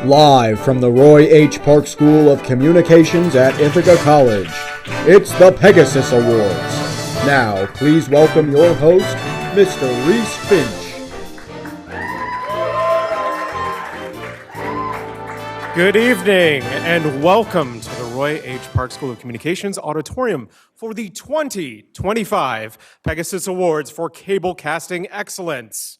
Live from the Roy H. Park School of Communications at Ithaca College, it's the PEGASYS Awards. Now, please welcome your host, Mr. Reese Finch. Good evening, and welcome to the Roy H. Park School of Communications Auditorium for the 2025 PEGASYS Awards for Cablecasting Excellence.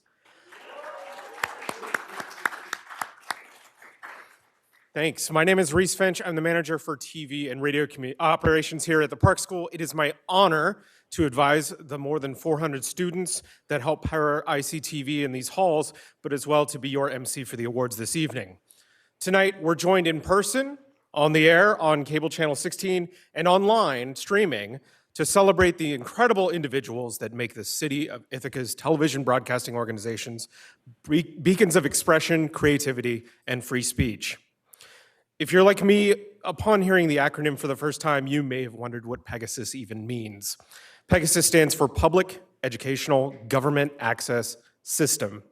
Thanks. My name is Reese Finch. I'm the manager for TV and radio operations here at the Park School. It is my honor to advise the more than 400 students that help power ICTV in these halls, but as well to be your MC for the awards this evening. Tonight, we're joined in person, on the air, on cable channel 16, and online streaming to celebrate the incredible individuals that make the city of Ithaca's television broadcasting organizations beacons of expression, creativity, and free speech. If you're like me, upon hearing the acronym for the first time, you may have wondered what PEGASYS even means. PEGASYS stands for Public Educational Government Access System.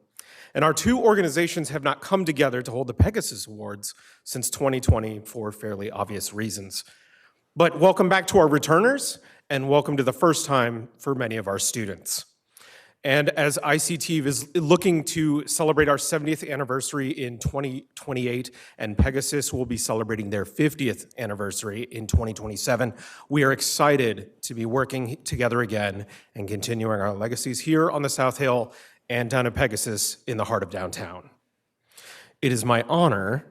And our two organizations have not come together to hold the PEGASYS Awards since 2020 for fairly obvious reasons. But welcome back to our returners, and welcome to the first time for many of our students. And as ICTV is looking to celebrate our 70th anniversary in 2028, and PEGASYS will be celebrating their 50th anniversary in 2027, we are excited to be working together again and continuing our legacies here on the South Hill and down at PEGASYS in the heart of downtown. It is my honor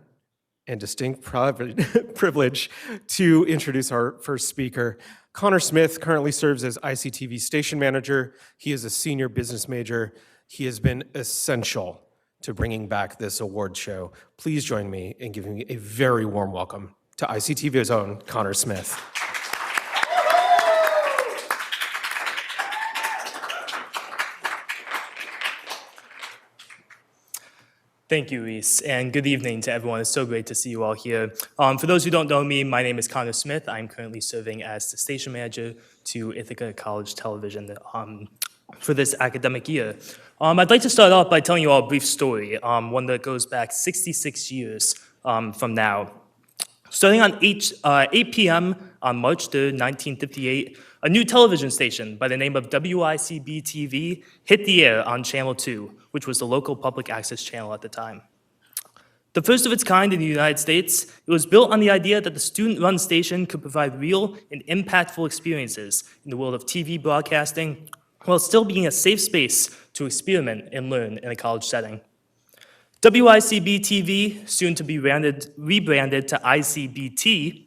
and distinct privilege to introduce our first speaker. Connor Smith currently serves as ICTV station manager. He is a senior business major. He has been essential to bringing back this award show. Please join me in giving a very warm welcome to ICTV's own Connor Smith. Thank you, Reese, and good evening to everyone. It's so great to see you all here. For those who don't know me, my name is Connor Smith. I'm currently serving as the station manager to Ithaca College Television for this academic year. I'd like to start off by telling you all a brief story, one that goes back 66 years from now. Starting on 8 p.m. on March 3rd, 1958, a new television station by the name of WICB-TV hit the air on Channel 2, which was the local public access channel at the time. The first of its kind in the United States, it was built on the idea that the student-run station could provide real and impactful experiences in the world of TV broadcasting, while still being a safe space to experiment and learn in a college setting. WICB-TV, soon to be rebranded to ICBT,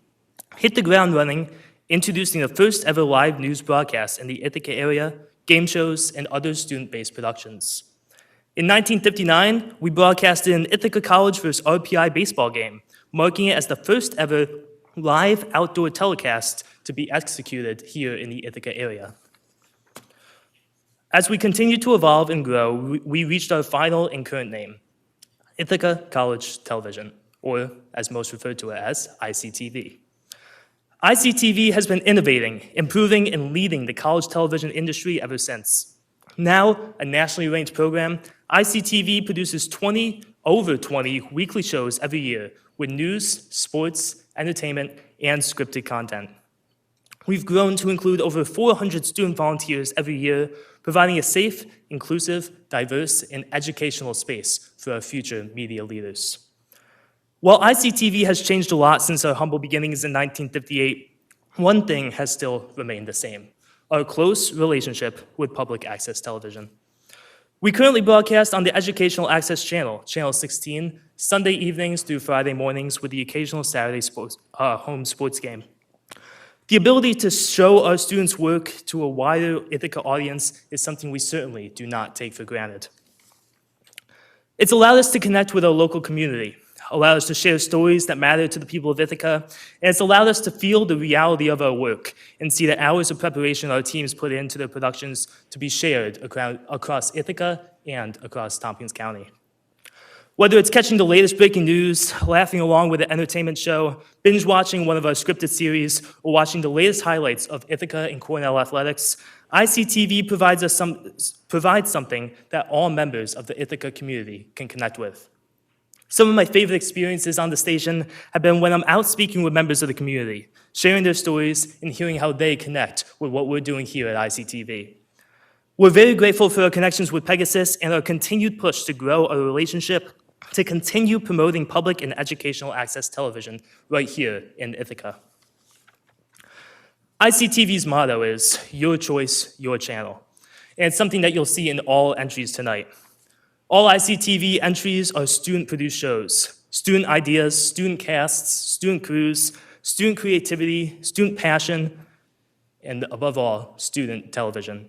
hit the ground running, introducing the first ever live news broadcast in the Ithaca area, game shows, and other student-based productions. In 1959, we broadcasted an Ithaca College vs. RPI baseball game, marking it as the first ever live outdoor telecast to be executed here in the Ithaca area. As we continue to evolve and grow, we reached our final and current name, Ithaca College Television, or as most refer to it as, ICTV. ICTV has been innovating, improving, and leading the college television industry ever since. Now, a nationally ranked program, ICTV produces over 20 weekly shows every year with news, sports, entertainment, and scripted content. We've grown to include over 400 student volunteers every year, providing a safe, inclusive, diverse, and educational space for our future media leaders. While ICTV has changed a lot since our humble beginnings in 1958, one thing has still remained the same: our close relationship with public access television. We currently broadcast on the Educational Access Channel, Channel 16, Sunday evenings through Friday mornings with the occasional Saturday home sports game. The ability to show our students' work to a wider Ithaca audience is something we certainly do not take for granted. It's allowed us to connect with our local community, allowed us to share stories that matter to the people of Ithaca, and it's allowed us to feel the reality of our work and see the hours of preparation our teams put into their productions to be shared across Ithaca and across Tompkins County. Whether it's catching the latest breaking news, laughing along with an entertainment show, binge watching one of our scripted series, or watching the latest highlights of Ithaca and Cornell athletics, ICTV provides something that all members of the Ithaca community can connect with. Some of my favorite experiences on the station have been when I'm out speaking with members of the community, sharing their stories and hearing how they connect with what we're doing here at ICTV. We're very grateful for our connections with Pegasus and our continued push to grow our relationship to continue promoting public and educational access television right here in Ithaca. ICTV's motto is, your choice, your channel. And it's something that you'll see in all entries tonight. All ICTV entries are student-produced shows, student ideas, student casts, student crews, student creativity, student passion, and above all, student television.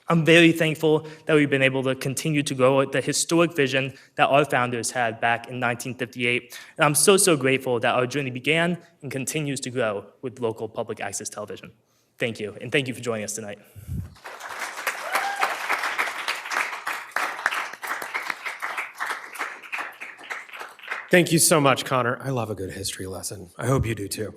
I'm very thankful that we've been able to continue to grow the historic vision that our founders had back in 1958. And I'm so grateful that our journey began and continues to grow with local public access television. Thank you, and thank you for joining us tonight. Thank you so much, Connor. I love a good history lesson. I hope you do too.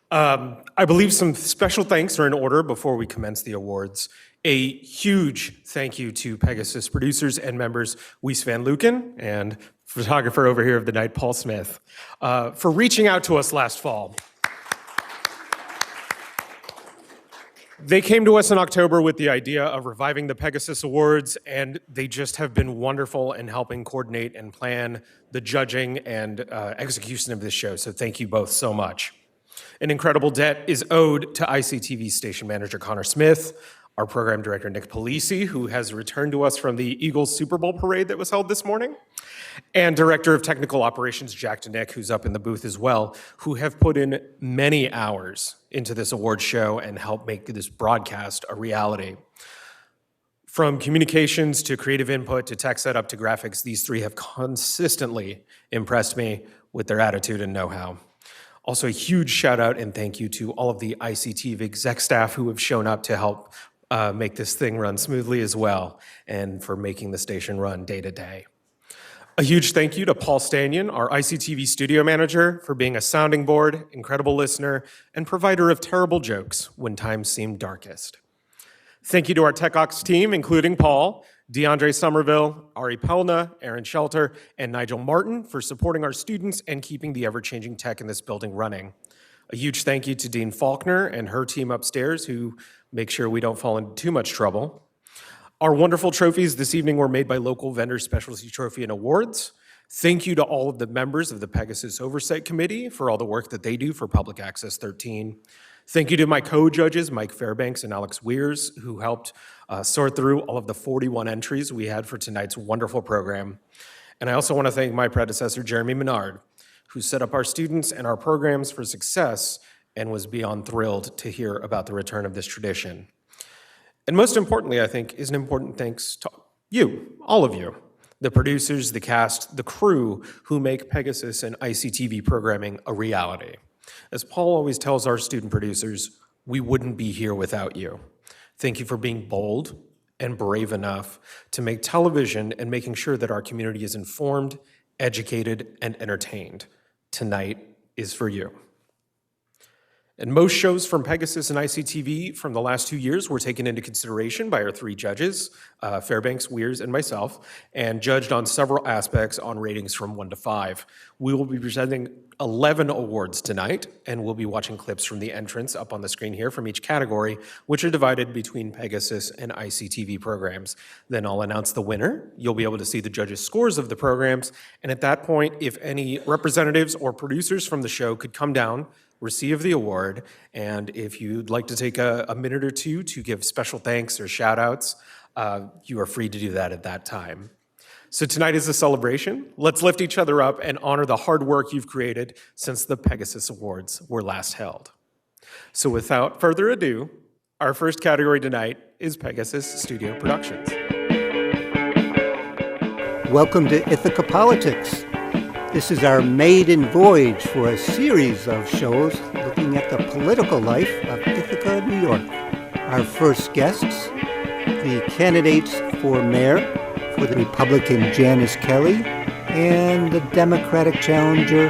I believe some special thanks are in order before we commence the awards. A huge thank you to Pegasus producers and members Wies van Luken and photographer over here of the night, Paul Smith, for reaching out to us last fall. They came to us in October with the idea of reviving the PEGASYS Awards, and they just have been wonderful in helping coordinate and plan the judging and execution of this show, so thank you both so much. An incredible debt is owed to ICTV station manager Connor Smith, our program director Nick Polisi, who has returned to us from the Eagles Super Bowl parade that was held this morning, and director of technical operations Jack DeNick, who's up in the booth as well, who have put in many hours into this award show and helped make this broadcast a reality. From communications to creative input to tech setup to graphics, these three have consistently impressed me with their attitude and know-how. Also, a huge shout out and thank you to all of the ICTV exec staff who have shown up to help make this thing run smoothly as well, and for making the station run day to day. A huge thank you to Paul Stanyon, our ICTV studio manager, for being a sounding board, incredible listener, and provider of terrible jokes when times seemed darkest. Thank you to our Tech Ops team, including Paul, DeAndre Somerville, Ari Pelna, Aaron Shelter, and Nigel Martin for supporting our students and keeping the ever-changing tech in this building running. A huge thank you to Dean Faulkner and her team upstairs who make sure we don't fall into too much trouble. Our wonderful trophies this evening were made by local vendor Specialty Trophy and Awards. Thank you to all of the members of the PEGASYS Oversight Committee for all the work that they do for Public Access 13. Thank you to my co-judges, Mike Fairbanks and Alex Weirs, who helped sort through all of the 41 entries we had for tonight's wonderful program. And I also want to thank my predecessor, Jeremy Menard, who set up our students and our programs for success and was beyond thrilled to hear about the return of this tradition. And most importantly, I think, is an important thanks to you, all of you, the producers, the cast, the crew who make PEGASYS and ICTV programming a reality. As Paul always tells our student producers, we wouldn't be here without you. Thank you for being bold and brave enough to make television and making sure that our community is informed, educated, and entertained. Tonight is for you. And most shows from PEGASYS and ICTV from the last 2 years were taken into consideration by our three judges, Fairbanks, Weirs, and myself, and judged on several aspects on ratings from 1 to 5. We will be presenting 11 awards tonight, and we'll be watching clips from the entrants up on the screen here from each category, which are divided between PEGASYS and ICTV programs. Then I'll announce the winner. You'll be able to see the judges' scores of the programs, and at that point, if any representatives or producers from the show could come down, receive the award, and if you'd like to take a minute or two to give special thanks or shout outs, you are free to do that at that time. So tonight is a celebration. Let's lift each other up and honor the hard work you've created since the PEGASYS Awards were last held. So without further ado, our first category tonight is PEGASYS Studio Productions. Welcome to Ithaca Politics. This is our maiden voyage for a series of shows looking at the political life of Ithaca, New York. Our first guests, the candidates for mayor for the Republican Janice Kelly and the Democratic challenger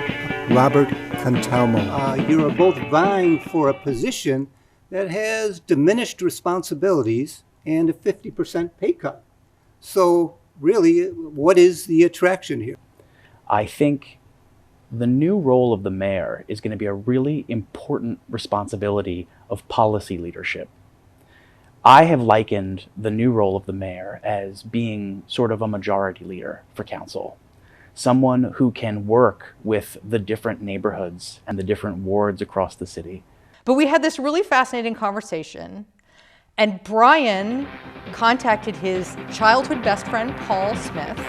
Robert Cantalmo. You are both vying for a position that has diminished responsibilities and a 50% pay cut. So really, what is the attraction here? I think the new role of the mayor is going to be a really important responsibility of policy leadership. I have likened the new role of the mayor as being sort of a majority leader for council. Someone who can work with the different neighborhoods and the different wards across the city. But we had this really fascinating conversation, and Bryan contacted his childhood best friend, Paul Smith,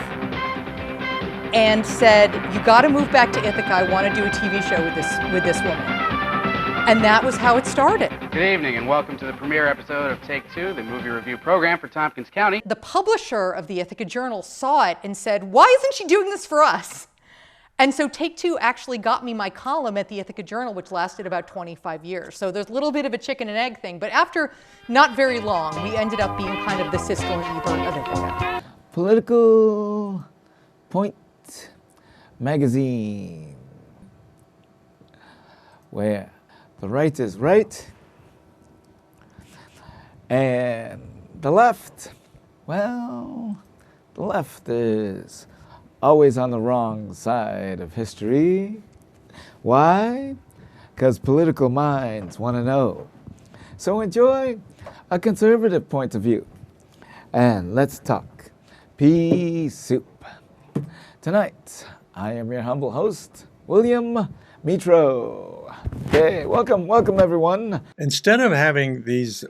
and said, "You got to move back to Ithaca. I want to do a TV show with this woman." And that was how it started. Good evening and welcome to the premiere episode of Take Two, the movie review program for Tompkins County. The publisher of the Ithaca Journal saw it and said, "Why isn't she doing this for us?" And so Take Two actually got me my column at the Ithaca Journal, which lasted about 25 years. So there's a little bit of a chicken and egg thing, but after not very long, we ended up being kind of the Siskel and Ebert of Ithaca. Political Point Magazine, where the right is right and the left, well, the left is always on the wrong side of history. Why? Because political minds want to know. So enjoy a conservative point of view and let's talk pea soup. Tonight, I am your humble host, William Mitro. Okay, welcome everyone. Instead of having these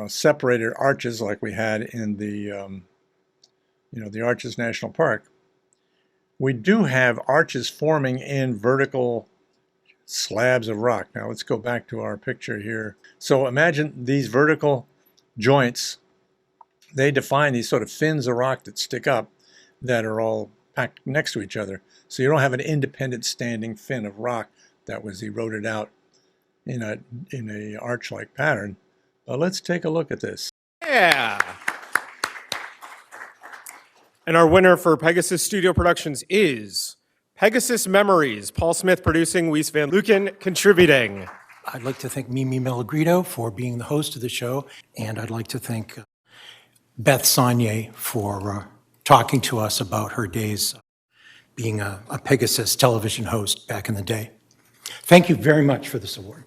separated arches like we had in the, the Arches National Park, we do have arches forming in vertical slabs of rock. Now let's go back to our picture here. So imagine these vertical joints, they define these sort of fins of rock that stick up that are all packed next to each other. So you don't have an independent standing fin of rock that was eroded out in a arch-like pattern. But let's take a look at this. Yeah. And our winner for Pegasus Studio Productions is Pegasus Memories, Paul Smith producing, Wies Van Luken contributing. I'd like to thank Mimi Melogrito for being the host of the show, and I'd like to thank Beth Saunier for talking to us about her days being a Pegasus television host back in the day. Thank you very much for this award.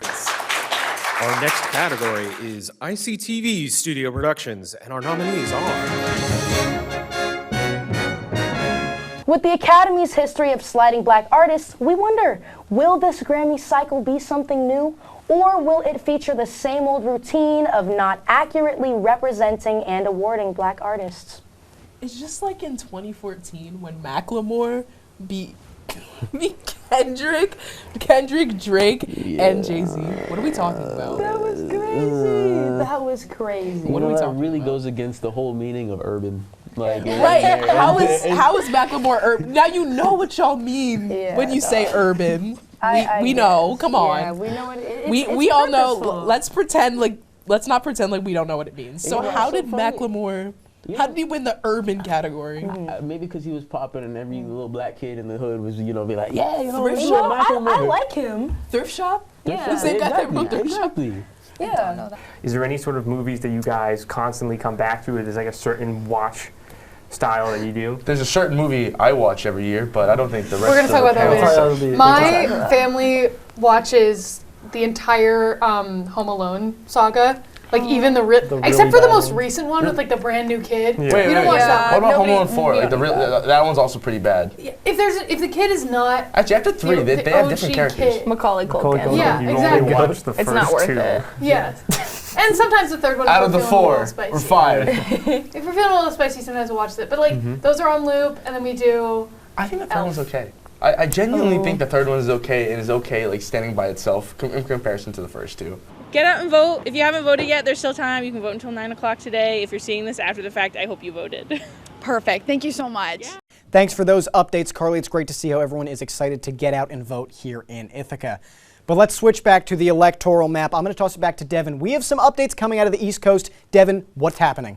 Our next category is ICTV Studio Productions, and our nominees are... With the Academy's history of sliding black artists, we wonder, will this Grammy cycle be something new? Or will it feature the same old routine of not accurately representing and awarding black artists? It's just like in 2014 when Macklemore beat Kendrick, Drake, and Jay-Z. What are we talking about? That was crazy. That was crazy. What are we talking really about? goes against the whole meaning of urban. Like, right. How is Macklemore urban? Now you know what y'all mean when you say urban. We know. Come on. Yeah, we know what it is. We all know. Let's not pretend like we don't know what it means. So how did Macklemore? How did he win the urban category? Maybe because he was popping and every little black kid in the hood was, be like, yeah, Thrift shop. I like him. Thrift shop? Yeah. They got their book Thrift shop. Yeah. Is there any sort of movies that you guys constantly come back to? There's like a certain watch style that you do? There's a certain movie I watch every year, but I don't think the rest We're going to talk about that later. My family watches the entire Home Alone saga. Like even except for the most recent one with like the brand new kid. Yeah. We don't watch that. What about Home Alone 4? Like that one's also pretty bad. If the kid is not actually after 3, they have different characters. Macaulay Culkin. Yeah, you exactly. only watched the first it's not worth two. it. Yeah. And sometimes the third one. Out of the 4, we're 5. If we're feeling a little spicy, sometimes we'll watch it. But like those are on loop, and then we do. I think the third one's okay. I genuinely think the third one is okay and is okay like standing by itself in comparison to the first 2. Get out and vote. If you haven't voted yet, there's still time. You can vote until 9 o'clock today. If you're seeing this after the fact, I hope you voted. Perfect. Thank you so much. Yeah. Thanks for those updates, Carly. It's great to see how everyone is excited to get out and vote here in Ithaca. But let's switch back to the electoral map. I'm going to toss it back to Devin. We have some updates coming out of the East Coast. Devin, what's happening?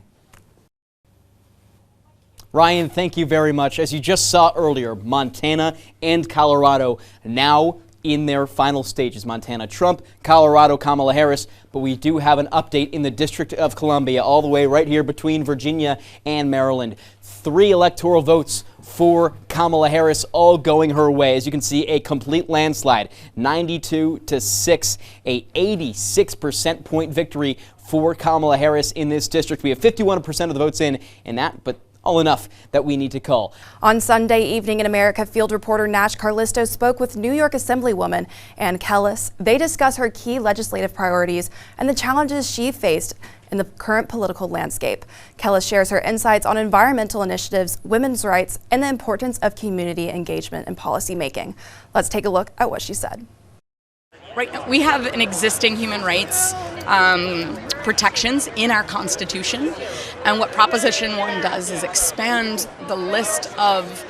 Ryan, thank you very much. As you just saw earlier, Montana and Colorado now in their final stages. Montana, Trump, Colorado, Kamala Harris, but we do have an update in the District of Columbia, all the way right here between Virginia and Maryland. 3 electoral votes for Kamala Harris, all going her way. As you can see, a complete landslide, 92-6, a 86% point victory for Kamala Harris in this district. We have 51% of the votes in that, but all enough that we need to call. On Sunday evening in America, field reporter Nash Carlisto spoke with New York Assemblywoman Ann Kellis. They discuss her key legislative priorities and the challenges she faced in the current political landscape. Kellis shares her insights on environmental initiatives, women's rights, and the importance of community engagement in policy making. Let's take a look at what she said. Right now, we have an existing human rights protections in our Constitution, and what Proposition 1 does is expand the list of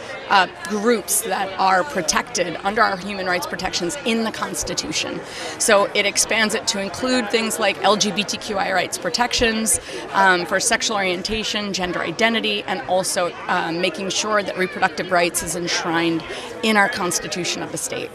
groups that are protected under our human rights protections in the Constitution. So it expands it to include things like LGBTQI rights protections for sexual orientation, gender identity, and also making sure that reproductive rights is enshrined in our Constitution of the state.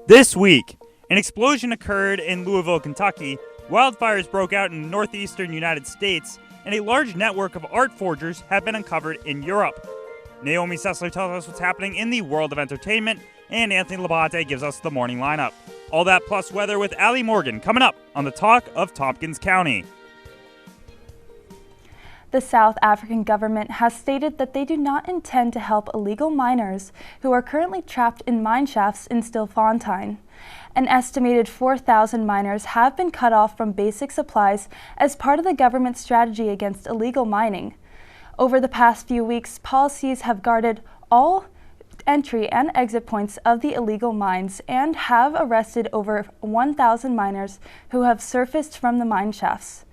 This week, an explosion occurred in Louisville, Kentucky, wildfires broke out in the northeastern United States, and a large network of art forgers have been uncovered in Europe. Naomi Sessler tells us what's happening in the world of entertainment, and Anthony Labate gives us the morning lineup. All that plus weather with Allie Morgan coming up on the Talk of Tompkins County. The South African government has stated that they do not intend to help illegal miners who are currently trapped in mine shafts in Stilfontein. An estimated 4,000 miners have been cut off from basic supplies as part of the government's strategy against illegal mining. Over the past few weeks, policies have guarded all entry and exit points of the illegal mines and have arrested over 1,000 miners who have surfaced from the mine shafts.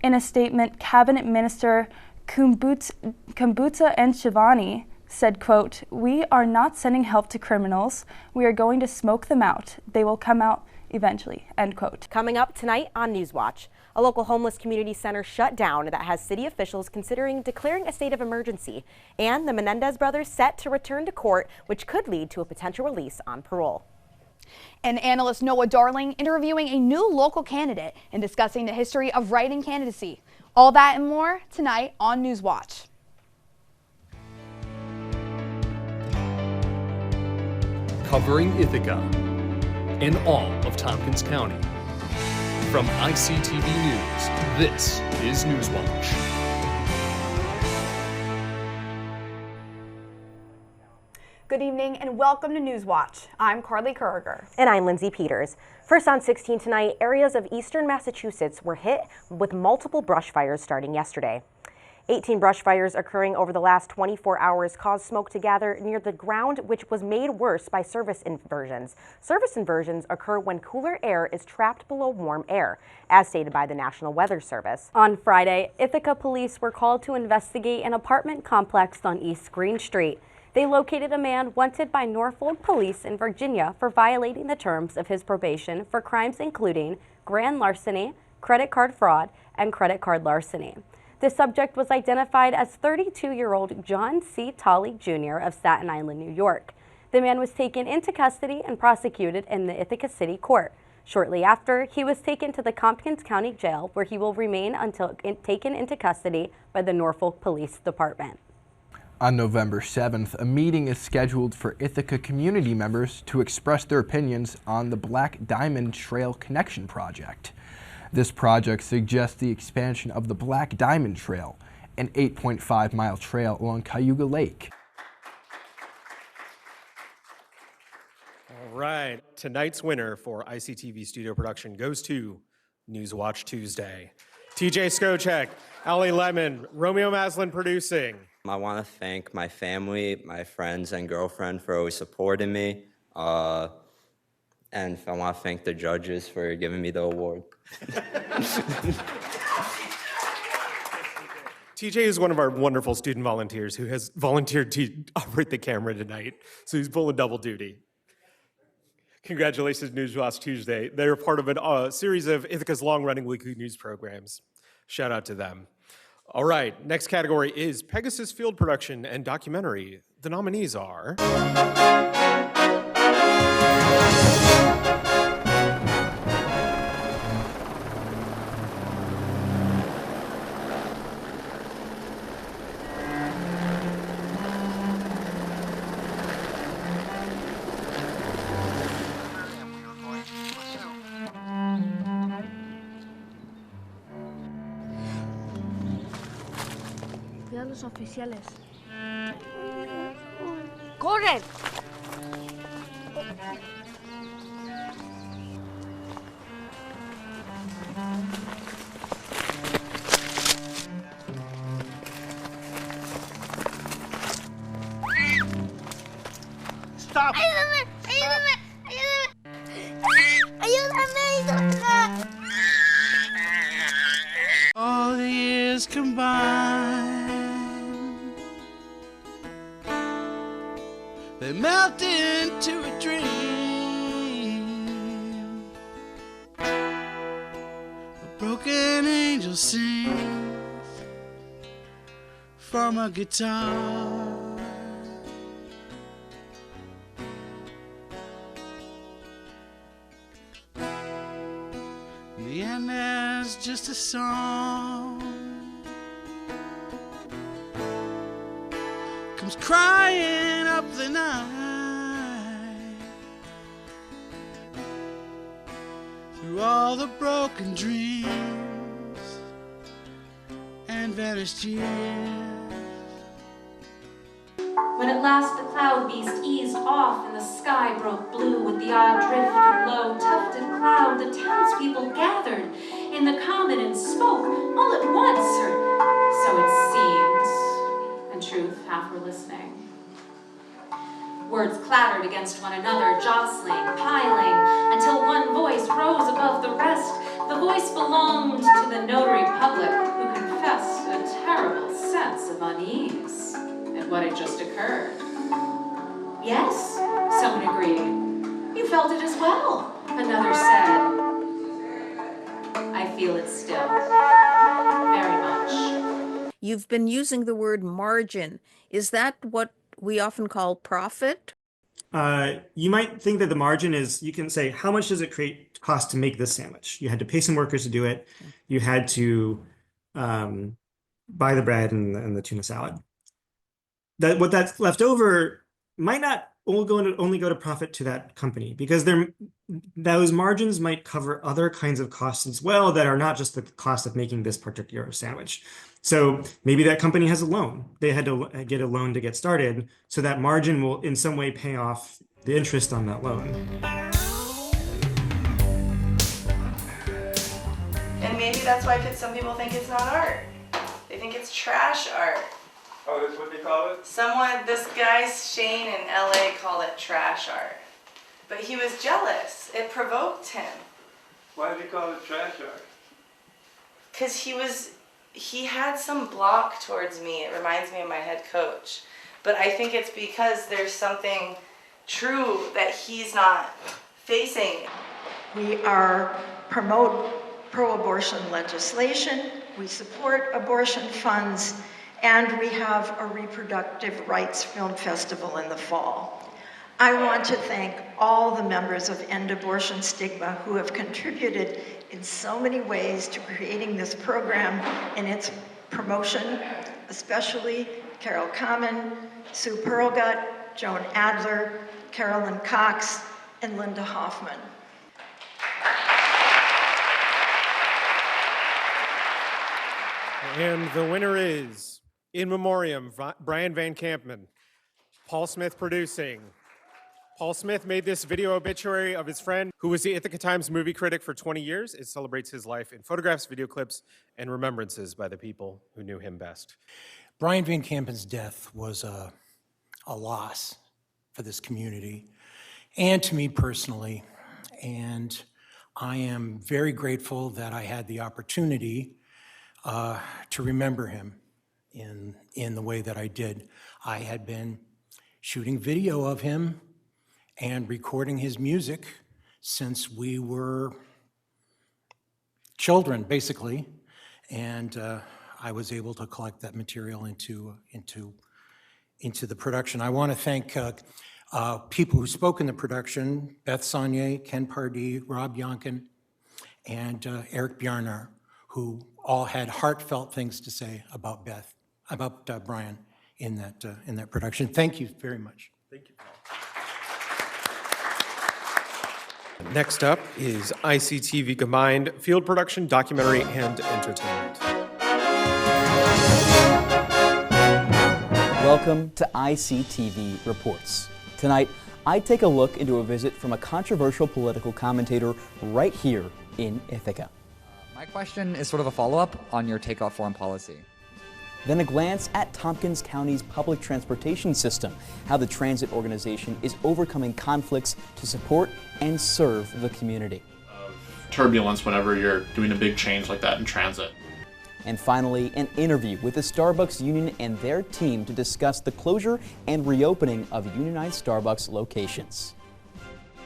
In a statement, Cabinet Minister Kumbutsa Nshivani said, quote, "We are not sending help to criminals. We are going to smoke them out. They will come out eventually," end quote. Coming up tonight on Newswatch, a local homeless community center shut down that has city officials considering declaring a state of emergency, and the Menendez brothers set to return to court, which could lead to a potential release on parole. And analyst Noah Darling interviewing a new local candidate and discussing the history of write-in candidacy. All that and more tonight on Newswatch. Covering Ithaca and all of Tompkins County. From ICTV News, this is Newswatch. Good evening and welcome to Newswatch. I'm Carly Kurger. And I'm Lindsay Peters. First on 16 tonight, areas of eastern Massachusetts were hit with multiple brush fires starting yesterday. 18 brush fires occurring over the last 24 hours caused smoke to gather near the ground, which was made worse by surface inversions. Surface inversions occur when cooler air is trapped below warm air, as stated by the National Weather Service. On Friday, Ithaca police were called to investigate an apartment complex on East Green Street. They located a man wanted by Norfolk police in Virginia for violating the terms of his probation for crimes including grand larceny, credit card fraud, and credit card larceny. The subject was identified as 32-year-old John C. Tolley Jr. of Staten Island, New York. The man was taken into custody and prosecuted in the Ithaca City Court. Shortly after, he was taken to the Tompkins County Jail, where he will remain until taken into custody by the Norfolk Police Department. On November 7th, a meeting is scheduled for Ithaca community members to express their opinions on the Black Diamond Trail Connection Project. This project suggests the expansion of the Black Diamond Trail, an 8.5-mile trail along Cayuga Lake. All right, tonight's winner for ICTV studio production goes to Newswatch Tuesday. TJ Skocek, Allie Lemon, Romeo Maslin producing. I want to thank my family, my friends, and girlfriend for always supporting me. And I want to thank the judges for giving me the award. TJ is one of our wonderful student volunteers who has volunteered to operate the camera tonight, so he's pulling double duty. Congratulations, Newswatch Tuesday. They're part of a series of Ithaca's long-running weekly news programs. Shout out to them. All right, next category is Pegasus Field Production and Documentary. The nominees are... Cuida a los oficiales. ¡Corren! ¡Stop! ¡Ayúdame! ¡Ayúdame! ¡Ayúdame! ¡Ayúdame! All the years combined, they melt into a dream. A broken angel sings from a guitar. In the end, there's just a song comes crying up the night through all the broken dreams and vanished years. When at last the cloud beast eased off and the sky broke blue with the odd drift of low tufted cloud, the townspeople gathered in the common and spoke all at once, or so it seemed. In truth, half were listening. Words clattered against one another, jostling, piling, until one voice rose above the rest. The voice belonged to the notary public, who confessed a terrible sense of unease at what had just occurred. Yes, someone agreed. You felt it as well, another said. I feel it still, very much. You've been using the word margin. Is that what we often call profit? You might think that the margin is, you can say, how much does it cost to make this sandwich? You had to pay some workers to do it. You had to buy the bread and the tuna salad. What that's left over might not only go to profit to that company, because those margins might cover other kinds of costs as well that are not just the cost of making this particular sandwich. So maybe that company has a loan. They had to get a loan to get started, so that margin will in some way pay off the interest on that loan. And maybe that's why some people think it's not art. They think it's trash art. Oh, that's what they call it? This guy Shane in LA called it trash art. But he was jealous. It provoked him. Why did he call it trash art? Because he had some block towards me. It reminds me of my head coach. But I think it's because there's something true that he's not facing. We promote pro-abortion legislation, we support abortion funds, and we have a reproductive rights film festival in the fall. I want to thank all the members of End Abortion Stigma who have contributed in so many ways to creating this program and its promotion, especially Carol Kamen, Sue Perlgut, Joan Adler, Carolyn Cox, and Linda Hoffman. And the winner is, in memoriam, Bryan VanCampen. Paul Smith producing. Paul Smith made this video obituary of his friend, who was the Ithaca Times movie critic for 20 years. It celebrates his life in photographs, video clips, and remembrances by the people who knew him best. Bryan VanCampen's death was a loss for this community and to me personally. And I am very grateful that I had the opportunity to remember him in the way that I did. I had been shooting video of him and recording his music since we were children, basically. And I was able to collect that material into the production. I want to thank people who spoke in the production: Beth Saunier, Ken Pardee, Rob Yonkin, and Eric Bjarnar, who all had heartfelt things to say about Bryan in that production. Thank you very much. Thank you, Paul. Next up is ICTV Combined Field Production, Documentary, and Entertainment. Welcome to ICTV Reports. Tonight, I take a look into a visit from a controversial political commentator right here in Ithaca. My question is sort of a follow-up on your takeoff foreign policy. Then a glance at Tompkins County's public transportation system, how the transit organization is overcoming conflicts to support and serve the community. Turbulence whenever you're doing a big change like that in transit. And finally, an interview with the Starbucks Union and their team to discuss the closure and reopening of unionized Starbucks locations.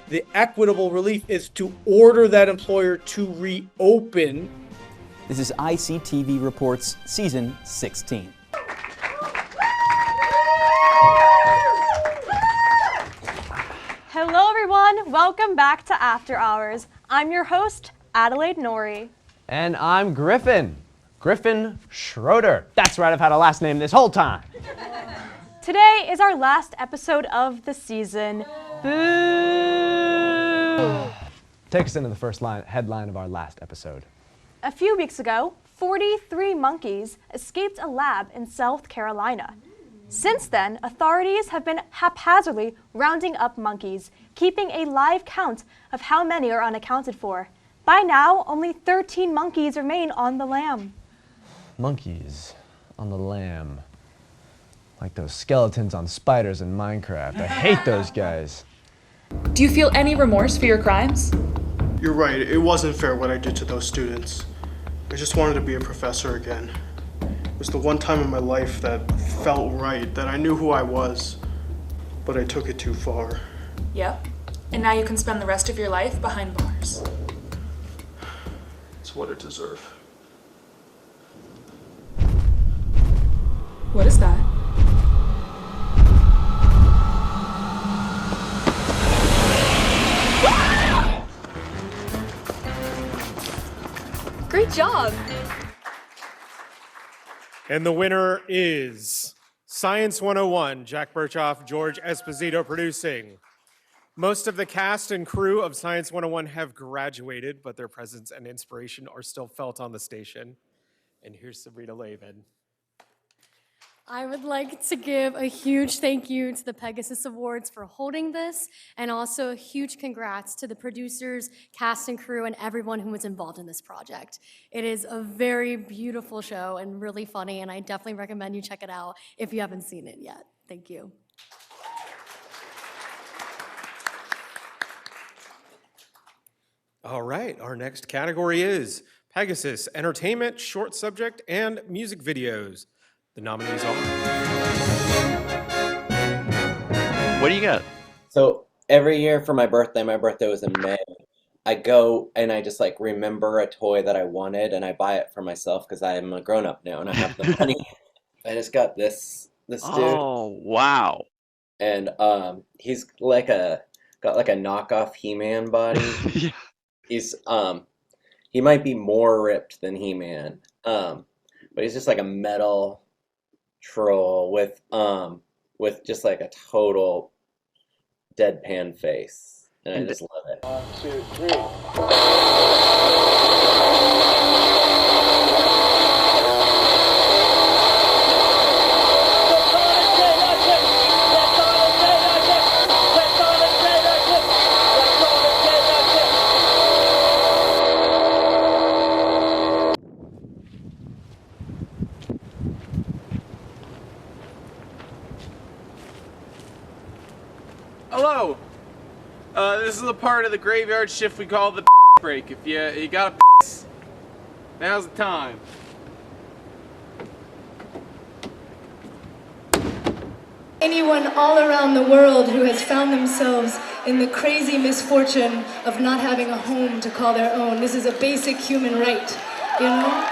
The equitable relief is to order that employer to reopen. This is ICTV Reports Season 16. Hello everyone, welcome back to After Hours. I'm your host, Adelaide Norrie. And I'm Griffin Schroeder. That's right, I've had a last name this whole time. Today is our last episode of the season. Boo! Take us into the first headline of our last episode. A few weeks ago, 43 monkeys escaped a lab in South Carolina. Since then, authorities have been haphazardly rounding up monkeys, keeping a live count of how many are unaccounted for. By now, only 13 monkeys remain on the lam. Monkeys on the lam. Like those skeletons on spiders in Minecraft. I hate those guys. Do you feel any remorse for your crimes? You're right, it wasn't fair what I did to those students. I just wanted to be a professor again. It was the one time in my life that felt right, that I knew who I was, but I took it too far. Yep. And now you can spend the rest of your life behind bars. It's what it deserved. What is that? Great job! And the winner is Science 101, Jack Birchoff, George Esposito producing. Most of the cast and crew of Science 101 have graduated, but their presence and inspiration are still felt on the station. And here's Sabrina Lavin. I would like to give a huge thank you to the PEGASYS Awards for holding this, and also a huge congrats to the producers, cast and crew, and everyone who was involved in this project. It is a very beautiful show and really funny, and I definitely recommend you check it out if you haven't seen it yet. Thank you. All right, our next category is PEGASYS Entertainment, Short Subject, and Music Videos. The nominees are... What do you got? So every year for my birthday was in May, I go and I just like remember a toy that I wanted and I buy it for myself because I am a grown-up now and I have the money. I just got this dude. Oh, wow. And he's like got like a knockoff He-Man body. Yeah. He's he might be more ripped than He-Man. But he's just like a metal troll with just like a total deadpan face, and I just love it. 1, 2, 3. Hello. This is the part of the graveyard shift we call the break. If you got a now's the time. Anyone all around the world who has found themselves in the crazy misfortune of not having a home to call their own. This is a basic human right, you know?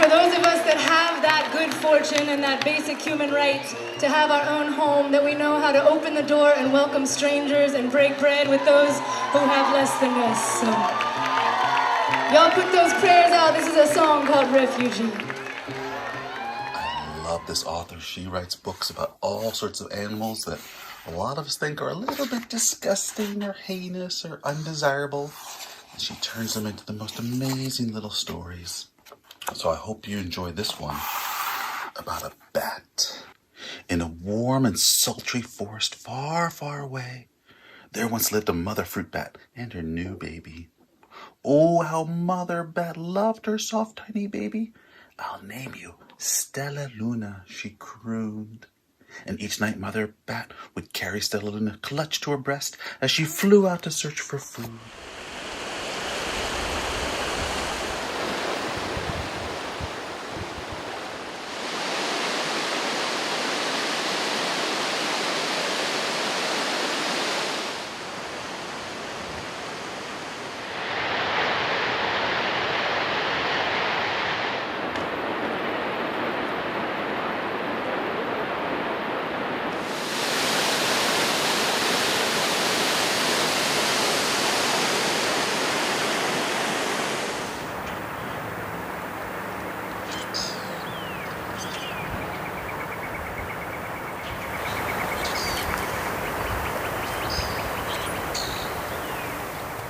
for those of us that have that good fortune and that basic human right to have our own home, that we know how to open the door and welcome strangers and break bread with those who have less than us. So, y'all put those prayers out. This is a song called Refugee. I love this author. She writes books about all sorts of animals that a lot of us think are a little bit disgusting or heinous or undesirable. And she turns them into the most amazing little stories. So I hope you enjoy this one about a bat. In a warm and sultry forest far, far away, there once lived a mother fruit bat and her new baby. Oh, how Mother Bat loved her soft, tiny baby. I'll name you Stella Luna, she crooned. And each night Mother Bat would carry Stella Luna clutched to her breast as she flew out to search for food.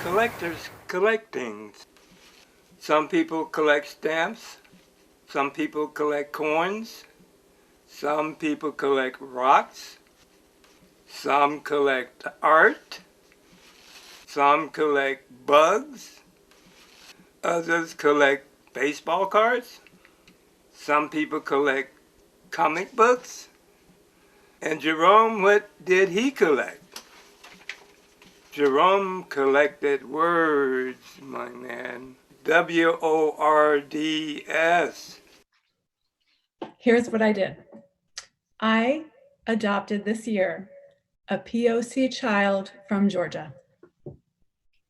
Collectors collect things. Some people collect stamps. Some people collect coins. Some people collect rocks. Some collect art. Some collect bugs. Others collect baseball cards. Some people collect comic books. And Jerome, what did he collect? Jerome collected words, my man. W-O-R-D-S. Here's what I did. I adopted this year a POC child from Georgia.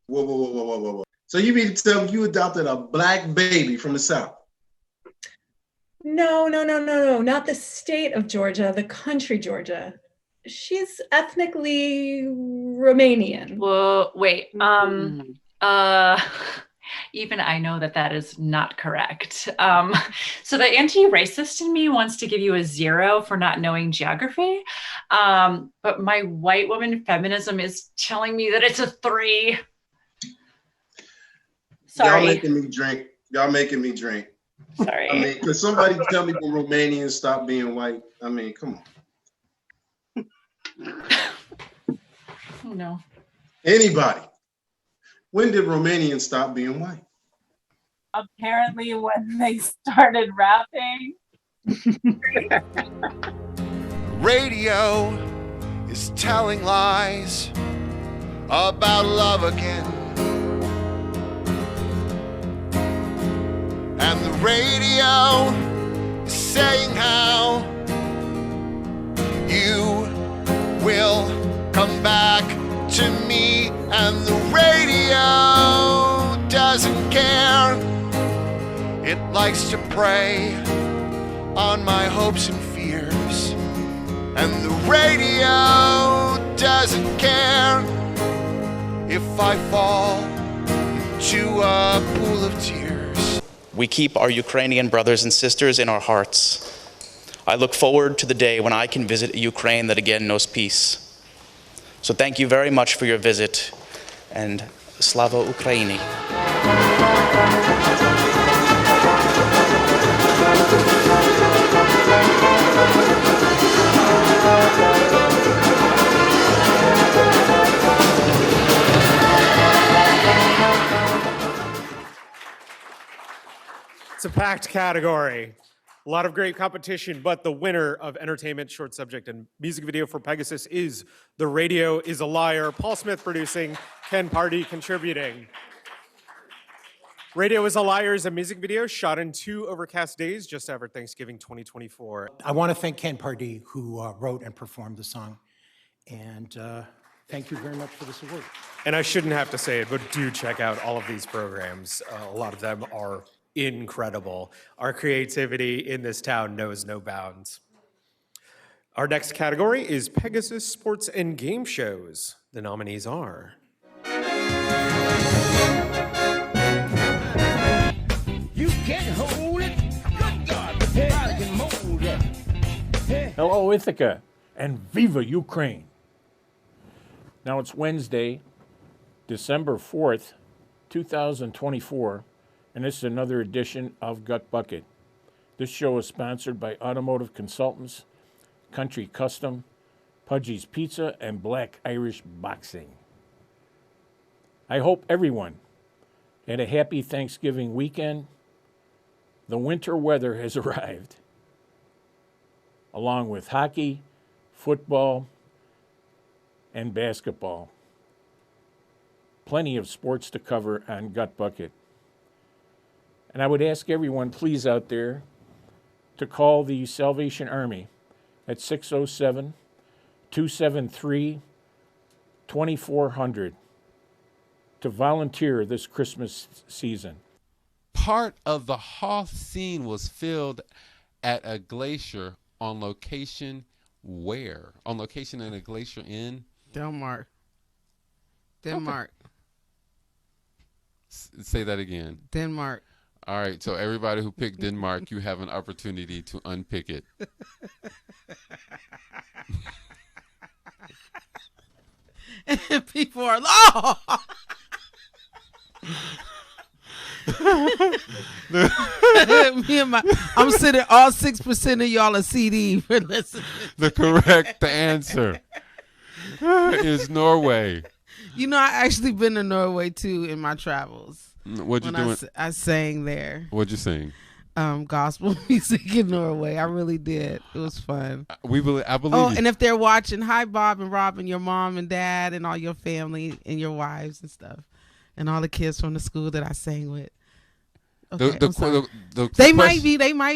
Whoa, whoa, whoa, whoa, whoa, whoa, whoa. So you mean to tell me you adopted a black baby from the South? No, not the state of Georgia, the country Georgia. She's ethnically Romanian. Whoa, wait. Even I know that that is not correct. So the anti-racist in me wants to give you a 0 for not knowing geography. But my white woman feminism is telling me that it's a 3. Sorry. Y'all making me drink. Y'all making me drink. Sorry. I mean, could somebody tell me when Romanians stop being white? I mean, come on. Oh no. Anybody? When did Romanians stop being white? Apparently when they started rapping. Radio is telling lies about love again. And the radio is saying how you will come back to me, and the radio doesn't care. It likes to prey on my hopes and fears, and the radio doesn't care if I fall into a pool of tears. We keep our Ukrainian brothers and sisters in our hearts. I look forward to the day when I can visit a Ukraine that again knows peace. So thank you very much for your visit, and Slava Ukraini. It's a packed category. A lot of great competition, but the winner of entertainment, short subject, and music video for Pegasus is The Radio is a Liar. Paul Smith producing, Ken Pardee contributing. Radio is a Liar is a music video shot in 2 overcast days just after Thanksgiving 2024. I want to thank Ken Pardee, who wrote and performed the song. And thank you very much for this award. And I shouldn't have to say it, but do check out all of these programs. A lot of them are incredible. Our creativity in this town knows no bounds. Our next category is Pegasus Sports and Game Shows. The nominees are You can't hold it. Good God, the body can mold it. Hello, Ithaca, and Viva Ukraine. Now it's Wednesday, December 4th, 2024, and this is another edition of Gut Bucket. This show is sponsored by Automotive Consultants, Country Custom, Pudgy's Pizza, and Black Irish Boxing. I hope everyone had a happy Thanksgiving weekend. The winter weather has arrived, along with hockey, football, and basketball. Plenty of sports to cover on Gut Bucket. And I would ask everyone, please, out there, to call the Salvation Army at 607-273-2400 to volunteer this Christmas season. Part of the Hoth scene was filmed at a glacier on location where? On location in a glacier in? Denmark. Okay. Say that again. Denmark. All right, so everybody who picked Denmark, you have an opportunity to unpick it. And people are I'm sending all 6% of y'all a CD for listening. The correct answer is Norway. You know, I actually been to Norway too in my travels. What'd you do? I sang there. What'd you sing? Gospel music in Norway. I really did. It was fun. I believe. Oh, and if they're watching, hi Bob and Robin, your mom and dad, and all your family and your wives and stuff, and all the kids from the school that I sang with. Okay, they might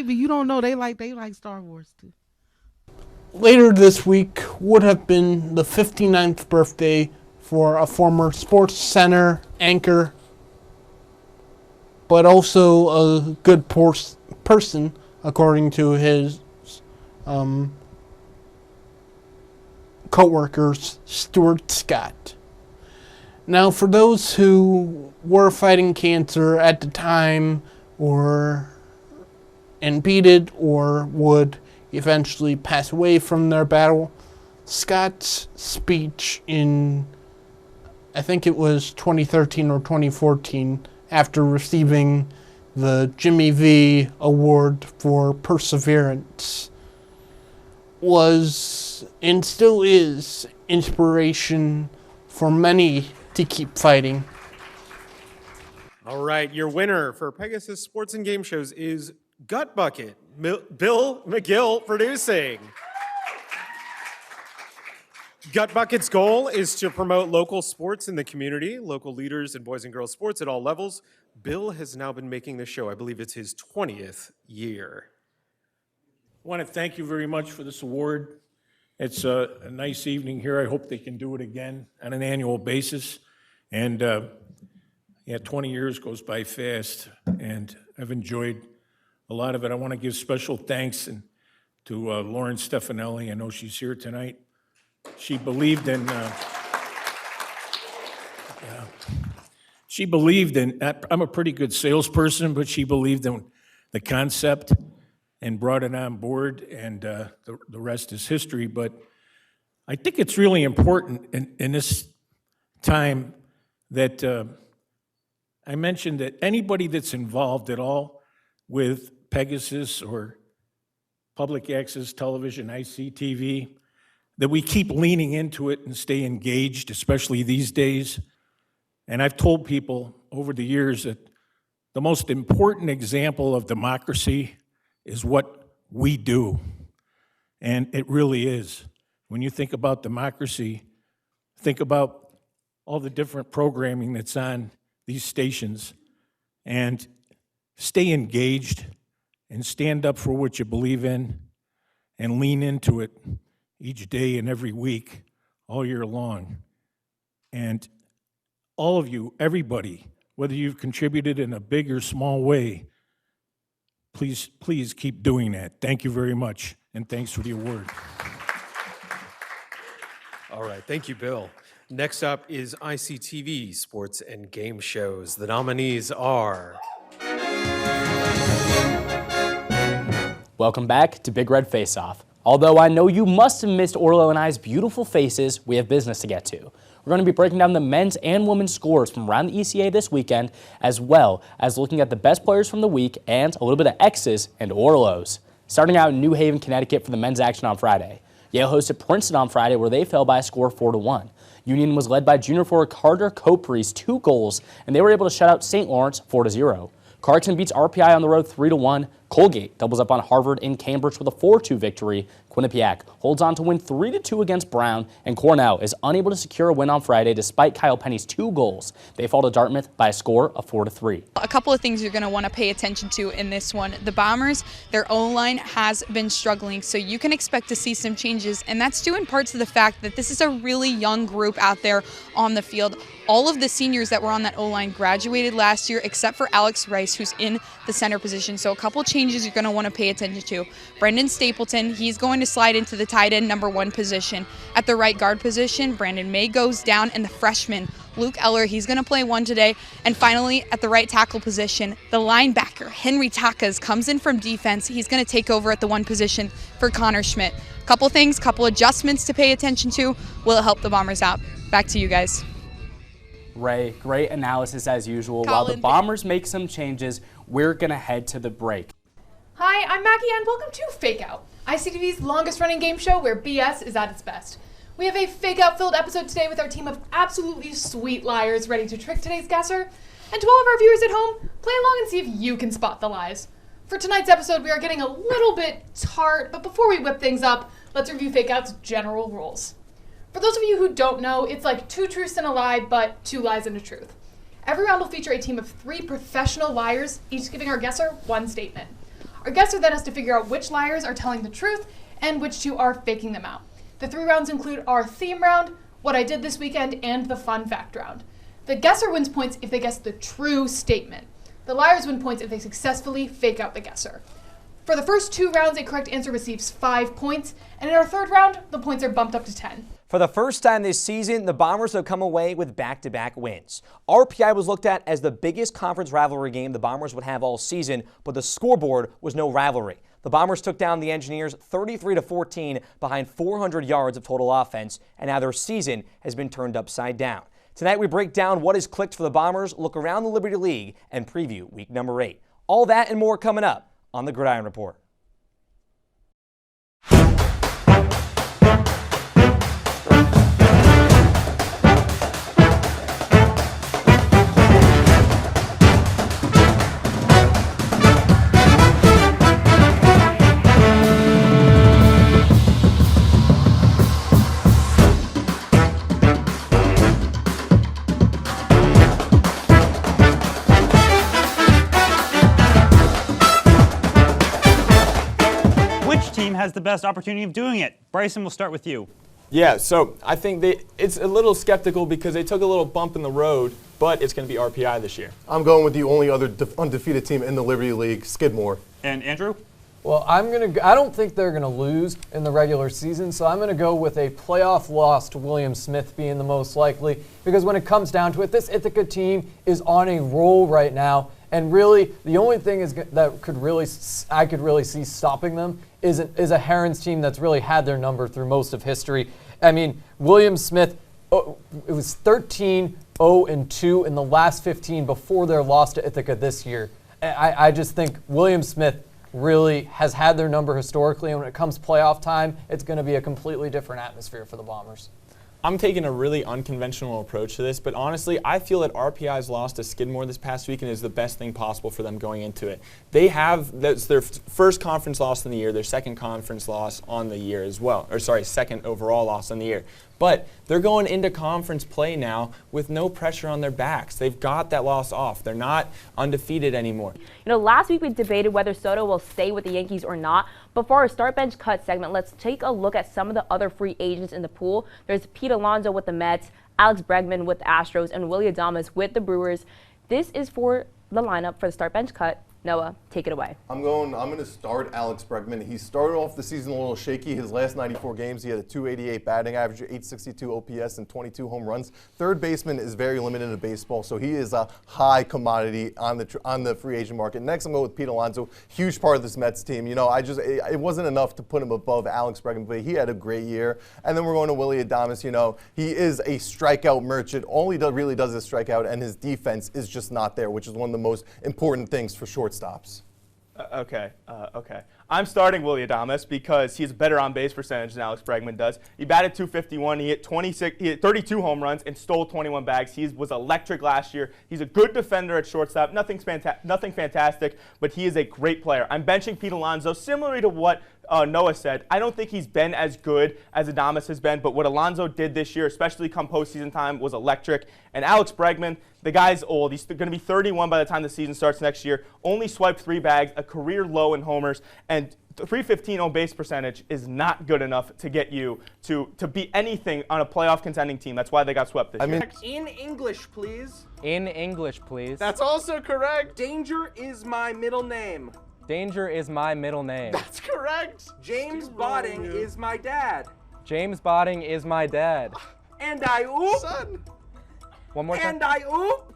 be. You don't know. They like Star Wars too. Later this week would have been the 59th birthday for a former Sports Center anchor, but also a good person, according to his co-workers, Stuart Scott. Now, for those who were fighting cancer at the time, and beat it, or would eventually pass away from their battle, Scott's speech in, I think it was 2013 or 2014, after receiving the Jimmy V Award for Perseverance, was and still is inspiration for many to keep fighting. All right, your winner for Pegasus Sports and Game Shows is Gut Bucket, Bill McGill producing. Gut Bucket's goal is to promote local sports in the community, local leaders in boys and girls sports at all levels. Bill has now been making the show. I believe it's his 20th year. I want to thank you very much for this award. It's a nice evening here. I hope they can do it again on an annual basis. And 20 years goes by fast, and I've enjoyed a lot of it. I want to give special thanks to Lauren Stefanelli. I know she's here tonight. She believed in, I'm a pretty good salesperson, but she believed in the concept and brought it on board, and the rest is history. But I think it's really important in this time that I mentioned that anybody that's involved at all with Pegasus or public access television, ICTV, that we keep leaning into it and stay engaged, especially these days. And I've told people over the years that the most important example of democracy is what we do. And it really is. When you think about democracy, think about all the different programming that's on these stations, and stay engaged and stand up for what you believe in and lean into it each day and every week, all year long. And all of you, everybody, whether you've contributed in a big or small way, please keep doing that. Thank you very much, and thanks for the award. All right, thank you, Bill. Next up is ICTV Sports and Game Shows. The nominees are... Welcome back to Big Red Face Off. Although I know you must have missed Orlo and I's beautiful faces, we have business to get to. We're going to be breaking down the men's and women's scores from around the ECA this weekend, as well as looking at the best players from the week and a little bit of X's and Orlos. Starting out in New Haven, Connecticut for the men's action on Friday. Yale hosted Princeton on Friday, where they fell by a score of 4-1. Union was led by junior forward Carter Copre's 2 goals, and they were able to shut out St. Lawrence 4-0. Clarkson beats RPI on the road 3-1. Colgate doubles up on Harvard in Cambridge with a 4-2 victory. Quinnipiac holds on to win 3-2 against Brown, and Cornell is unable to secure a win on Friday despite Kyle Penny's 2 goals. They fall to Dartmouth by a score of 4-3. A couple of things you're going to want to pay attention to in this one. The Bombers, their O-line has been struggling, so you can expect to see some changes, and that's due in part to the fact that this is a really young group out there on the field. All of the seniors that were on that O-line graduated last year, except for Alex Rice, who's in the center position. So a couple changes you're going to want to pay attention to. Brendan Stapleton, he's going to slide into the tight end #1 position. At the right guard position, Brandon May goes down, and the freshman, Luke Eller, he's going to play 1 today. And finally, at the right tackle position, the linebacker, Henry Takas, comes in from defense. He's going to take over at the 1 position for Connor Schmidt. Couple things, couple adjustments to pay attention to. Will it help the Bombers out? Back to you guys. Ray, great analysis as usual. While the Bombers make some changes, we're going to head to the break. Hi, I'm Mackie and welcome to Fake Out, ICTV's longest running game show where BS is at its best. We have a fake out filled episode today with our team of absolutely sweet liars ready to trick today's guesser. And to all of our viewers at home, play along and see if you can spot the lies. For tonight's episode, we are getting a little bit tart, but before we whip things up, let's review Fake Out's general rules. For those of you who don't know, it's like 2 truths and a lie, but 2 lies and a truth. Every round will feature a team of 3 professional liars, each giving our guesser 1 statement. Our guesser then has to figure out which liars are telling the truth and which 2 are faking them out. The 3 rounds include our theme round, what I did this weekend, and the fun fact round. The guesser wins points if they guess the true statement. The liars win points if they successfully fake out the guesser. For the first 2 rounds, a correct answer receives 5 points, and in our 3rd round, the points are bumped up to 10. For the first time this season, the Bombers have come away with back-to-back wins. RPI was looked at as the biggest conference rivalry game the Bombers would have all season, but the scoreboard was no rivalry. The Bombers took down the Engineers 33-14 behind 400 yards of total offense, and now their season has been turned upside down. Tonight we break down what has clicked for the Bombers, look around the Liberty League, and preview week number 8. All that and more coming up on the Gridiron Report. Has the best opportunity of doing it? Bryson, we'll start with you. Yeah, so I think it's a little skeptical because they took a little bump in the road, but it's going to be RPI this year. I'm going with the only other undefeated team in the Liberty League, Skidmore. And Andrew? Well, I don't think they're going to lose in the regular season, so I'm going to go with a playoff loss to William Smith being the most likely, because when it comes down to it, this Ithaca team is on a roll right now, and really the only thing that I could really see stopping them is a Herons team that's really had their number through most of history. I mean, William Smith, it was 13-0-2 in the last 15 before their loss to Ithaca this year. I just think William Smith really has had their number historically, and when it comes playoff time, it's going to be a completely different atmosphere for the Bombers. I'm taking a really unconventional approach to this, but honestly, I feel that RPI's loss to Skidmore this past weekend is the best thing possible for them going into it. That's their first conference loss in the year, their second conference loss on the year as well, second overall loss on the year. But they're going into conference play now with no pressure on their backs. They've got that loss off. They're not undefeated anymore. You know, last week we debated whether Soto will stay with the Yankees or not. But for our start bench cut segment, let's take a look at some of the other free agents in the pool. There's Pete Alonso with the Mets, Alex Bregman with the Astros, and Willie Adames with the Brewers. This is for the lineup for the start bench cut Noah, take it away. I'm going to start Alex Bregman. He started off the season a little shaky. His last 94 games, he had a 288 batting average, 862 OPS, and 22 home runs. Third baseman is very limited in baseball, so he is a high commodity on the free agent market. Next, I'm going with Pete Alonso, huge part of this Mets team. You know, it wasn't enough to put him above Alex Bregman, but he had a great year. And then we're going to Willy Adames. You know, he is a strikeout merchant. All he really does is strike out, and his defense is just not there, which is one of the most important things for shortstops. Okay. I'm starting Willy Adames because he's better on base percentage than Alex Bregman does. He batted .251. He hit 32 home runs and stole 21 bags. He was electric last year. He's a good defender at shortstop. Nothing fantastic, but he is a great player. I'm benching Pete Alonso, similarly to what Noah said. I don't think he's been as good as Adames has been, but what Alonso did this year, especially come postseason time, was electric. And Alex Bregman, the guy's old. He's going to be 31 by the time the season starts next year. Only swiped 3 bags, a career low in homers, and 315 on base percentage is not good enough to get you to be anything on a playoff contending team. That's why they got swept this year. In English, please. In English, please. That's also correct. Danger is my middle name. Danger is my middle name. That's correct. James Botting is my dad. James Botting is my dad. And I oop. Son. One more time. And I oop.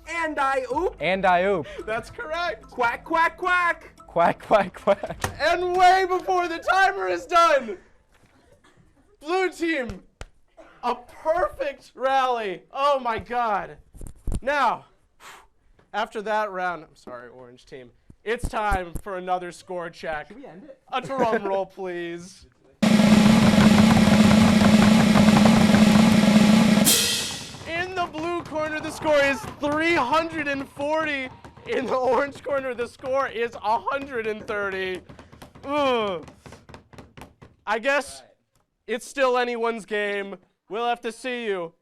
And I oop. And I oop. That's correct. Quack, quack, quack. Quack, quack, quack. And way before the timer is done, blue team, a perfect rally. Oh my God. Now, after that round, I'm sorry, orange team, it's time for another score check. Can we end it? A drum roll, please. In the blue corner, the score is 340. In the orange corner, the score is 130. Ugh. I guess it's still anyone's game. We'll have to see you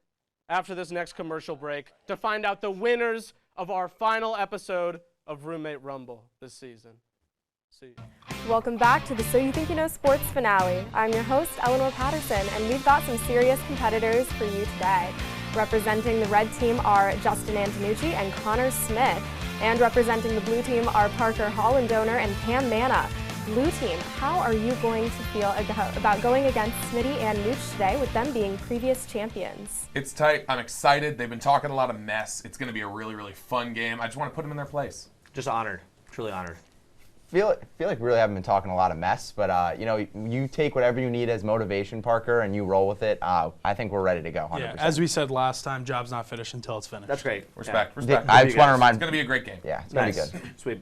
after this next commercial break to find out the winners of our final episode of Roommate Rumble this season. See you. Welcome back to the So You Think You Know Sports finale. I'm your host, Eleanor Patterson, and we've got some serious competitors for you today. Representing the red team are Justin Antonucci and Connor Smith. And representing the blue team are Parker Hollandoner and Cam Manna. Blue team, how are you going to feel about going against Smitty and Nooch today with them being previous champions? It's tight. I'm excited. They've been talking a lot of mess. It's going to be a really, really fun game. I just want to put them in their place. Just honored. Truly honored. feel like we really haven't been talking a lot of mess, but you know, you take whatever you need as motivation, Parker, and you roll with it. I think we're ready to go. 100%. Yeah, as we said last time, job's not finished until it's finished. That's great. Respect. Yeah. Respect. I just want to remind. It's going to be a great game. Yeah, it's going to nice. be good. Sweet.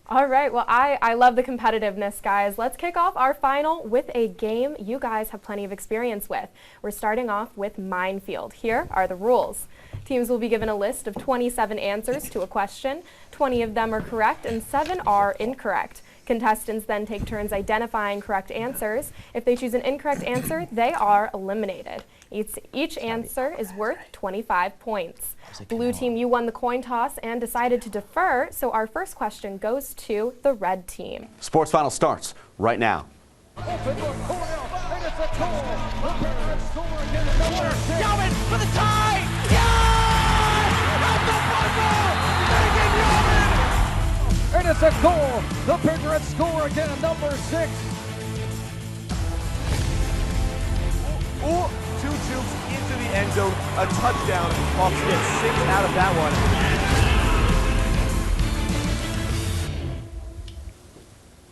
All right, well, I love the competitiveness, guys. Let's kick off our final with a game you guys have plenty of experience with. We're starting off with Minefield. Here are the rules. Teams will be given a list of 27 answers to a question. 20 of them are correct and 7 are incorrect. Contestants then take turns identifying correct answers. If they choose an incorrect answer, they are eliminated. Each answer is worth 25 points. Blue team, you won the coin toss and decided to defer, so our first question goes to the red team. Sports Final starts right now. Galvin for the tie! At the buzzer! Megan Galvin! And it's a goal! The Patriots score again, number 6. Oh, 2 jukes into the end zone, a touchdown. Hawks get 6 out of that one.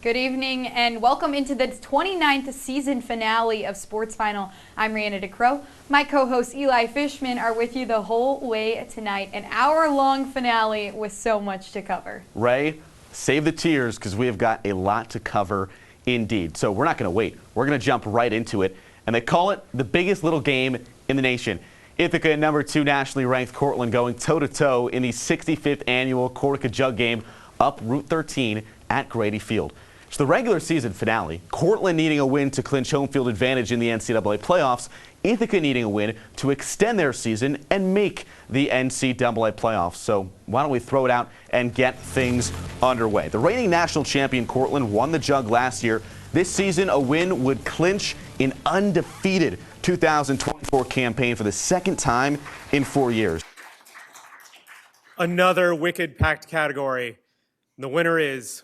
Good evening and welcome into the 29th season finale of Sports Final. I'm Rihanna DeCrow. My co-host Eli Fishman are with you the whole way tonight. An hour-long finale with so much to cover. Ray, save the tears because we have got a lot to cover indeed. So we're not going to wait. We're going to jump right into it. And they call it the biggest little game in the nation. Ithaca and number 2 nationally ranked Cortland going toe-to-toe in the 65th annual Corsica Jug game up Route 13 at Grady Field. So the regular season finale, Cortland needing a win to clinch home field advantage in the NCAA playoffs, Ithaca needing a win to extend their season and make the NCAA playoffs. So why don't we throw it out and get things underway. The reigning national champion Cortland won the Jug last year. This season, a win would clinch an undefeated 2024 campaign for the second time in 4 years. Another wicked packed category. The winner is,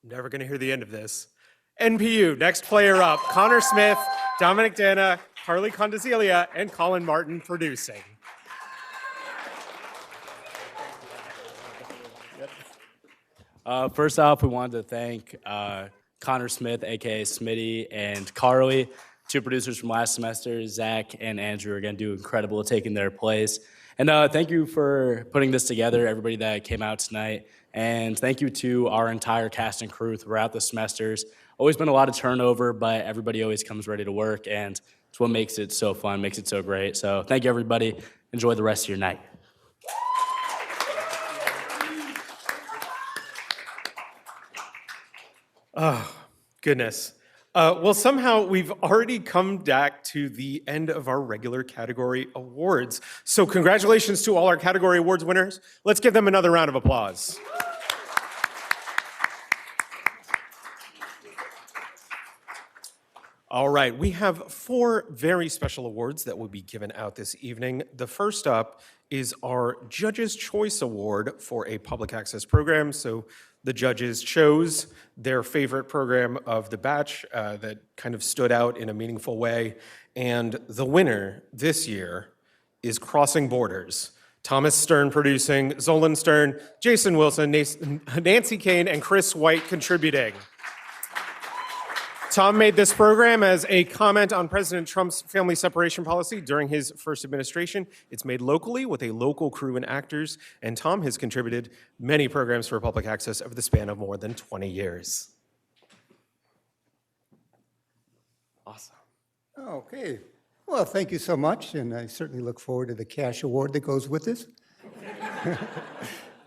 I'm never going to hear the end of this, NPU. Next player up, Connor Smith, Dominic Dana, Carly Condesilia, and Colin Martin producing. First off, we wanted to thank Connor Smith, aka Smitty, and Carly, two producers from last semester. Zach and Andrew are going to do incredible at taking their place. And thank you for putting this together, everybody that came out tonight. And thank you to our entire cast and crew throughout the semesters. Always been a lot of turnover, but everybody always comes ready to work, and it's what makes it so fun, makes it so great. So thank you, everybody. Enjoy the rest of your night. Oh, goodness. Well, somehow we've already come back to the end of our regular category awards. So congratulations to all our category awards winners. Let's give them another round of applause. All right, we have 4 very special awards that will be given out this evening. The first up is our Judges' Choice Award for a public access program. So the judges chose their favorite program of the batch that kind of stood out in a meaningful way. And the winner this year is Crossing Borders. Thomas Stern producing, Zolan Stern, Jason Wilson, Nancy Kane, and Chris White contributing. Tom made this program as a comment on President Trump's family separation policy during his first administration. It's made locally with a local crew and actors, and Tom has contributed many programs for public access over the span of more than 20 years. Awesome. Okay. Well, thank you so much, and I certainly look forward to the cash award that goes with this.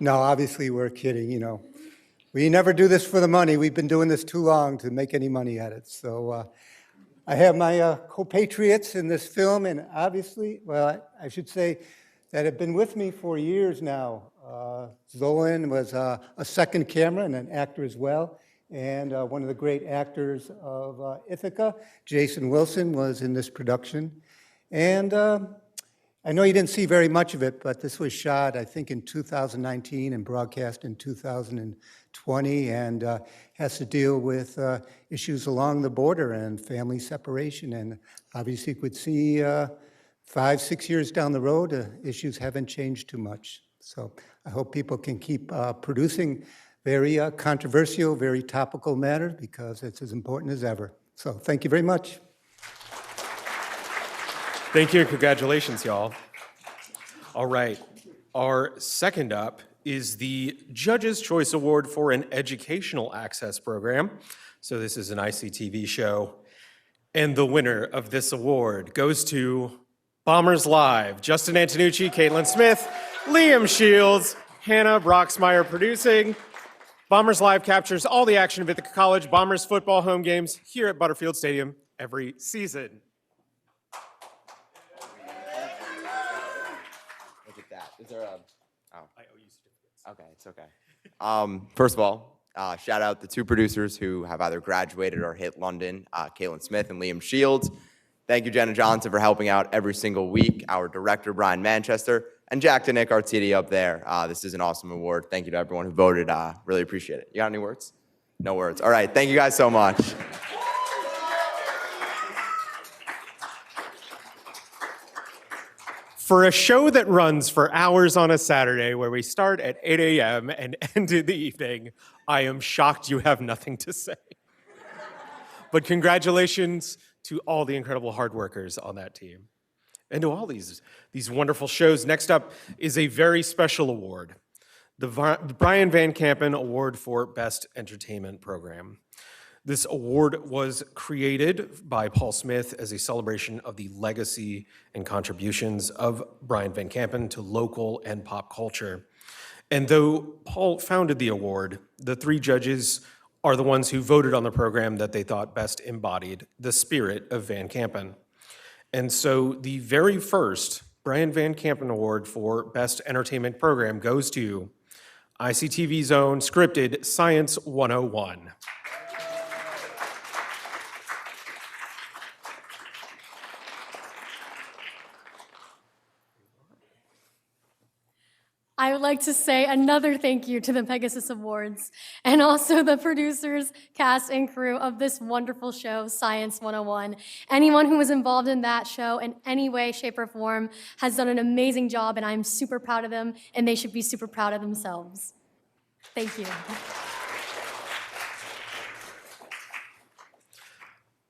No, obviously we're kidding, you know. We never do this for the money. We've been doing this too long to make any money at it. So I have my compatriots in this film, and obviously, well, I should say that have been with me for years now. Zolan was a second camera and an actor as well, and one of the great actors of Ithaca, Jason Wilson, was in this production. And I know you didn't see very much of it, but this was shot, I think, in 2019 and broadcast in 2020, and has to deal with issues along the border and family separation. And obviously, you could see 5, 6 years down the road, issues haven't changed too much. So I hope people can keep producing very controversial, very topical matters, because it's as important as ever. So thank you very much. Thank you and congratulations, y'all. All right, our second up is the Judges' Choice Award for an educational access program. So this is an ICTV show. And the winner of this award goes to Bombers Live, Justin Antonucci, Caitlin Smith, Liam Shields, Hannah Broxmeyer producing. Bombers Live captures all the action of Ithaca College Bombers football home games here at Butterfield Stadium every season. Is there a, oh. I owe you certificates. Okay, it's okay. First of all, shout out the 2 producers who have either graduated or hit London, Caitlin Smith and Liam Shields. Thank you, Jenna Johnson, for helping out every single week. Our director, Bryan VanCampen, and Jack to Nick Artidi up there. This is an awesome award. Thank you to everyone who voted. Really appreciate it. You got any words? No words. All right, thank you guys so much. For a show that runs for hours on a Saturday, where we start at 8 a.m. and end in the evening, I am shocked you have nothing to say. But congratulations to all the incredible hard workers on that team. And to all these wonderful shows. Next up is a very special award, the Bryan VanCampen Award for Best Entertainment Program. This award was created by Paul Smith as a celebration of the legacy and contributions of Bryan VanCampen to local and pop culture. And though Paul founded the award, the 3 judges are the ones who voted on the program that they thought best embodied the spirit of VanCampen. And so the very first Bryan VanCampen Award for Best Entertainment Program goes to ICTV's own scripted Science 101. I would like to say another thank you to the PEGASYS Awards and also the producers, cast, and crew of this wonderful show, Science 101. Anyone who was involved in that show in any way, shape, or form has done an amazing job, and I'm super proud of them, and they should be super proud of themselves. Thank you.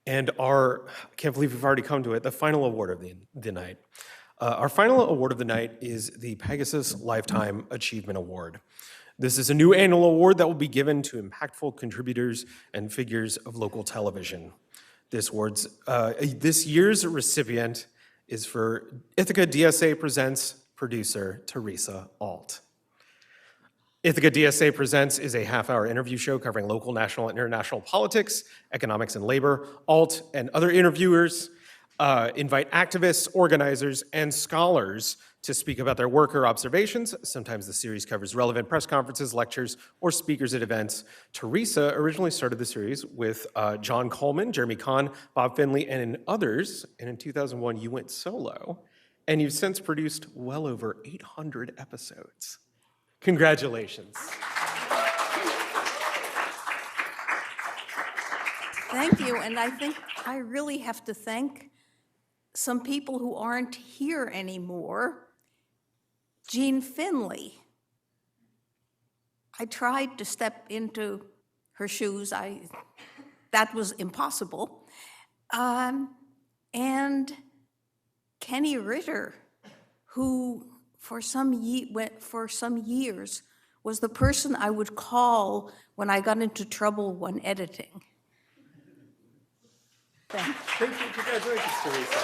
And I can't believe we've already come to it, the final award of the night. Our final award of the night is the PEGASYS Lifetime Achievement Award. This is a new annual award that will be given to impactful contributors and figures of local television. This year's recipient is for Ithaca DSA Presents producer Teresa Alt. Ithaca DSA Presents is a half-hour interview show covering local, national, and international politics, economics, and labor. Alt and other interviewers invite activists, organizers, and scholars to speak about their work or observations. Sometimes the series covers relevant press conferences, lectures, or speakers at events. Teresa originally started the series with John Coleman, Jeremy Kahn, Bob Finley, and others. And in 2001, you went solo, and you've since produced well over 800 episodes. Congratulations. Thank you, and I think I really have to thank some people who aren't here anymore. Jean Finley. I tried to step into her shoes. That was impossible. And Kenny Ritter, who for some years was the person I would call when I got into trouble when editing. Thank you. Congratulations, Teresa.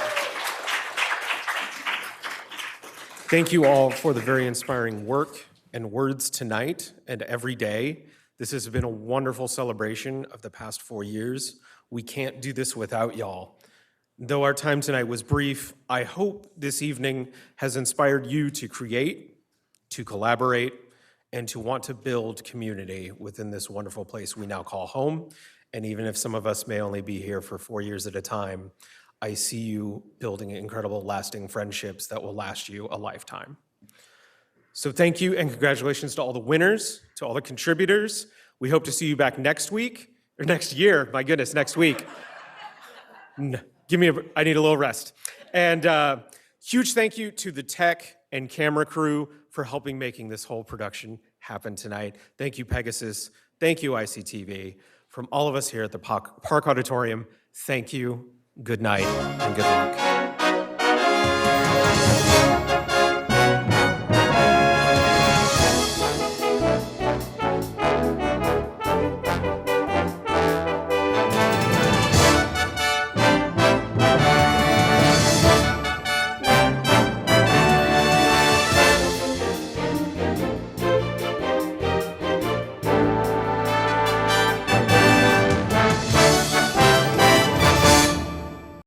Thank you all for the very inspiring work and words tonight and every day. This has been a wonderful celebration of the past 4 years. We can't do this without y'all. Though our time tonight was brief, I hope this evening has inspired you to create, to collaborate, and to want to build community within this wonderful place we now call home. And even if some of us may only be here for 4 years at a time, I see you building incredible, lasting friendships that will last you a lifetime. So thank you and congratulations to all the winners, to all the contributors. We hope to see you back next week, or next year, my goodness, next week. I need a little rest. And huge thank you to the tech and camera crew for helping making this whole production happen tonight. Thank you, PEGASYS. Thank you, ICTV. From all of us here at the Park Auditorium, thank you, good night, and good luck.